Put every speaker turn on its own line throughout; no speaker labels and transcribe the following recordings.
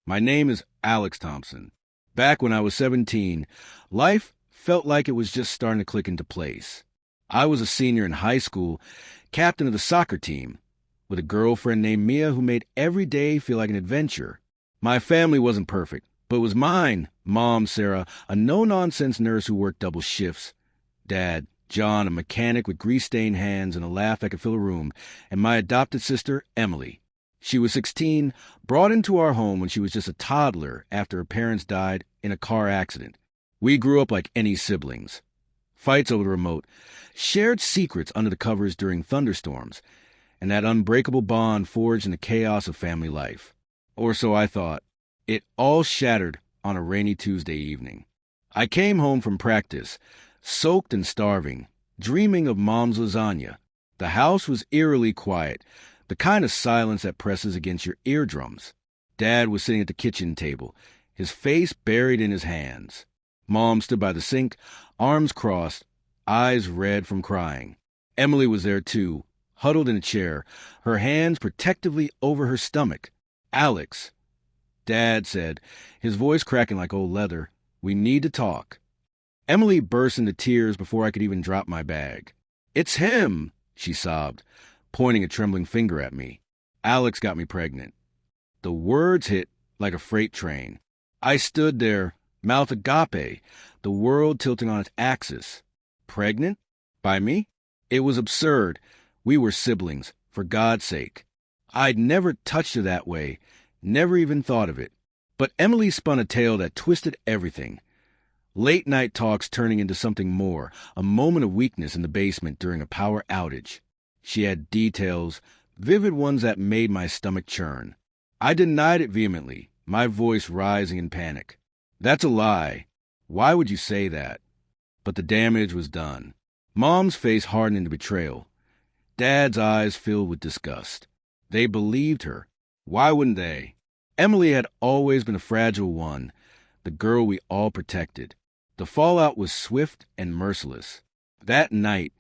My name is Alex Thompson. Back when I was 17, life felt like it was just starting to click into place. I was a senior in high school, captain of the soccer team, with a girlfriend named Mia who made every day feel like an adventure. My family wasn't perfect, but it was mine. Mom, Sarah, a no-nonsense nurse who worked double shifts. Dad, John, a mechanic with grease-stained hands and a laugh that could fill a room. And my adopted sister, Emily. She was 16, brought into our home when she was just a toddler after her parents died in a car accident. We grew up like any siblings. Fights over the remote, shared secrets under the covers during thunderstorms, and that unbreakable bond forged in the chaos of family life. Or so I thought. It all shattered on a rainy Tuesday evening. I came home from practice, soaked and starving, dreaming of Mom's lasagna. The house was eerily quiet, the kind of silence that presses against your eardrums. Dad was sitting at the kitchen table, his face buried in his hands. Mom stood by the sink, arms crossed, eyes red from crying. Emily was there too, huddled in a chair, her hands protectively over her stomach. "Alex," Dad said, his voice cracking like old leather, "we need to talk." Emily burst into tears before I could even drop my bag. "It's him," she sobbed, pointing a trembling finger at me. "Alex got me pregnant." The words hit like a freight train. I stood there, mouth agape, the world tilting on its axis. Pregnant? By me? It was absurd. We were siblings, for God's sake. I'd never touched her that way, never even thought of it. But Emily spun a tale that twisted everything. Late-night talks turning into something more, a moment of weakness in the basement during a power outage. She had details, vivid ones that made my stomach churn. I denied it vehemently, my voice rising in panic. "That's a lie. Why would you say that?" But the damage was done. Mom's face hardened into betrayal. Dad's eyes filled with disgust. They believed her. Why wouldn't they? Emily had always been a fragile one, the girl we all protected. The fallout was swift and merciless. That night,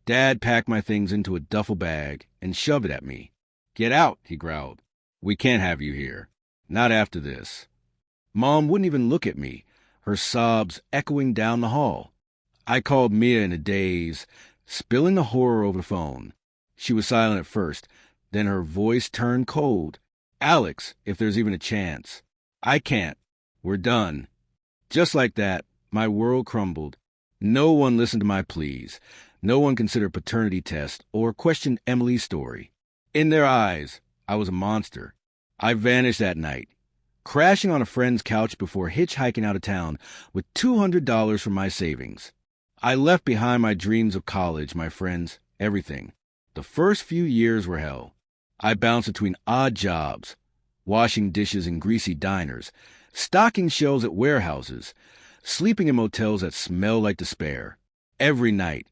Dad packed my things into a duffel bag and shoved it at me. "Get out," he growled. "We can't have you here. Not after this." Mom wouldn't even look at me, her sobs echoing down the hall. I called Mia in a daze, spilling the horror over the phone. She was silent at first, then her voice turned cold. "Alex, if there's even a chance." "I can't. We're done." Just like that, my world crumbled. No one listened to my pleas. No one considered paternity tests or questioned Emily's story. In their eyes, I was a monster. I vanished that night, crashing on a friend's couch before hitchhiking out of town with $200 from my savings. I left behind my dreams of college, my friends, everything. The first few years were hell. I bounced between odd jobs, washing dishes in greasy diners, stocking shelves at warehouses, sleeping in motels that smelled like despair. Every night,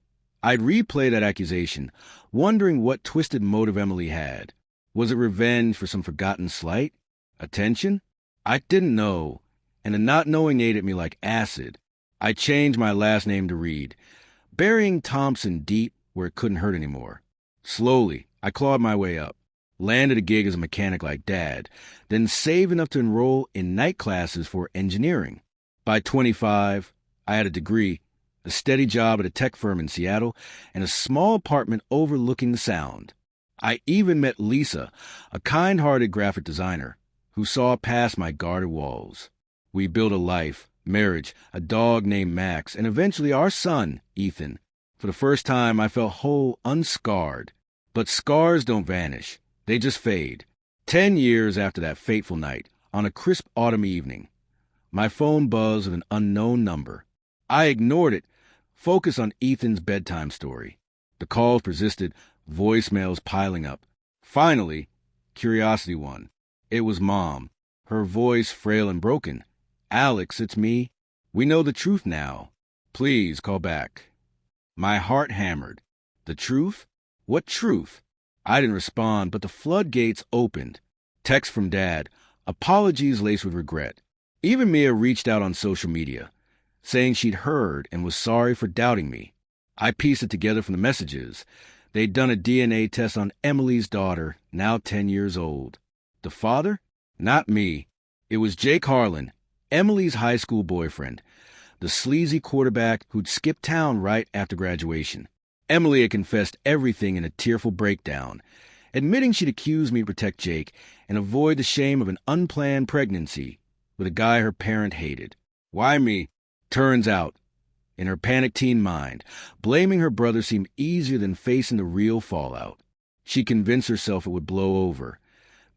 I'd replay that accusation, wondering what twisted motive Emily had. Was it revenge for some forgotten slight? Attention? I didn't know, and the not knowing ate at me like acid. I changed my last name to Reed, burying Thompson deep where it couldn't hurt anymore. Slowly, I clawed my way up, landed a gig as a mechanic like Dad, then saved enough to enroll in night classes for engineering. By 25, I had a degree, a steady job at a tech firm in Seattle, and a small apartment overlooking the Sound. I even met Lisa, a kind-hearted graphic designer, who saw past my guarded walls. We built a life, marriage, a dog named Max, and eventually our son, Ethan. For the first time, I felt whole, unscarred. But scars don't vanish. They just fade. 10 years after that fateful night, on a crisp autumn evening, my phone buzzed with an unknown number. I ignored it, focused on Ethan's bedtime story. The calls persisted, voicemails piling up. Finally, curiosity won. It was Mom, her voice frail and broken. "Alex, it's me. We know the truth now. Please call back." My heart hammered. The truth? What truth? I didn't respond, but the floodgates opened. Text from Dad, apologies laced with regret. Even Mia reached out on social media, saying she'd heard and was sorry for doubting me. I pieced it together from the messages. They'd done a DNA test on Emily's daughter, now 10 years old. The father? Not me. It was Jake Harlan, Emily's high school boyfriend, the sleazy quarterback who'd skipped town right after graduation. Emily had confessed everything in a tearful breakdown, admitting she'd accused me to protect Jake and avoid the shame of an unplanned pregnancy with a guy her parent hated. Why me? Turns out, in her panicked teen mind, blaming her brother seemed easier than facing the real fallout. She convinced herself it would blow over,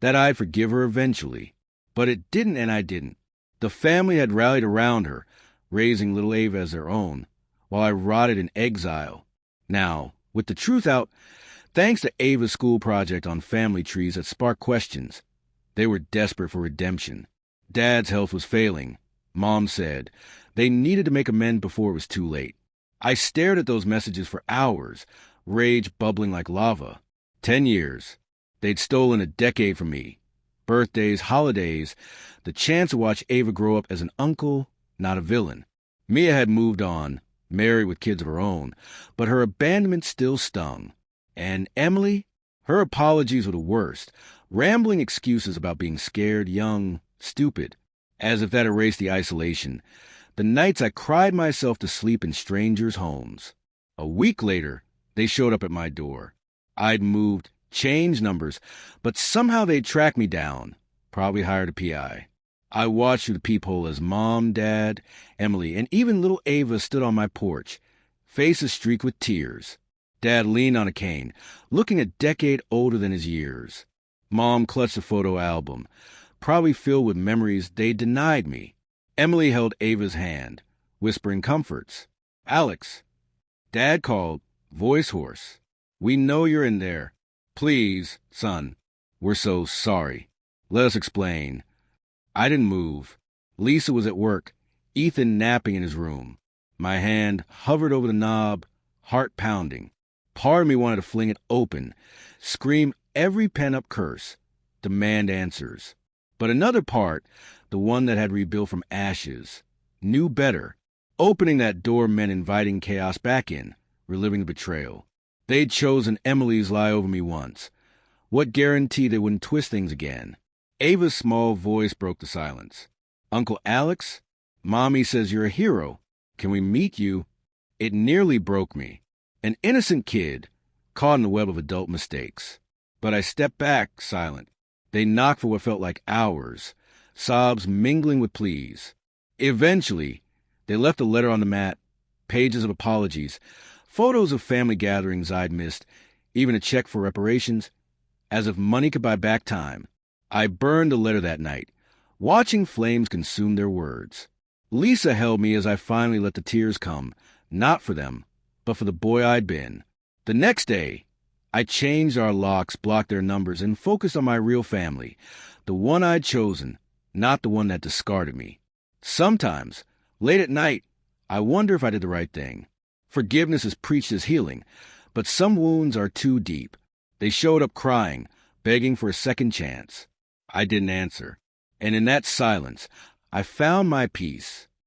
that I'd forgive her eventually. But it didn't, and I didn't. The family had rallied around her, raising little Ava as their own, while I rotted in exile. Now, with the truth out, thanks to Ava's school project on family trees that sparked questions, they were desperate for redemption. Dad's health was failing, Mom said. They needed to make amends before it was too late. I stared at those messages for hours, rage bubbling like lava. 10 years. They'd stolen a decade from me. Birthdays, holidays, the chance to watch Ava grow up as an uncle, not a villain. Mia had moved on, married with kids of her own, but her abandonment still stung. And Emily? Her apologies were the worst, rambling excuses about being scared, young, stupid, as if that erased the isolation. The nights I cried myself to sleep in strangers' homes. A week later, they showed up at my door. I'd moved, changed numbers, but somehow they'd tracked me down, probably hired a PI. I watched through the peephole as Mom, Dad, Emily, and even little Ava stood on my porch, faces streaked with tears. Dad leaned on a cane, looking a decade older than his years. Mom clutched a photo album, probably filled with memories they denied me. Emily held Ava's hand, whispering comforts. Alex. Dad called, voice hoarse. We know you're in there. Please, son. We're so sorry. Let us explain. I didn't move. Lisa was at work, Ethan napping in his room. My hand hovered over the knob, heart pounding. Part of me wanted to fling it open, scream every pent-up curse, demand answers. But another part, the one that had rebuilt from ashes, knew better. Opening that door meant inviting chaos back in, reliving the betrayal. They'd chosen Emily's lie over me once. What guarantee they wouldn't twist things again? Ava's small voice broke the silence. Uncle Alex? Mommy says you're a hero. Can we meet you? It nearly broke me. An innocent kid, caught in the web of adult mistakes. But I stepped back, silent. They knocked for what felt like hours, sobs mingling with pleas. Eventually, they left a letter on the mat, pages of apologies, photos of family gatherings I'd missed, even a check for reparations, as if money could buy back time. I burned the letter that night, watching flames consume their words. Lisa held me as I finally let the tears come, not for them, but for the boy I'd been. The next day, I changed our locks, blocked their numbers, and focused on my real family, the one I'd chosen, not the one that discarded me. Sometimes, late at night, I wonder if I did the right thing. Forgiveness is preached as healing, but some wounds are too deep. They showed up crying, begging for a second chance. I didn't answer. And in that silence, I found my peace.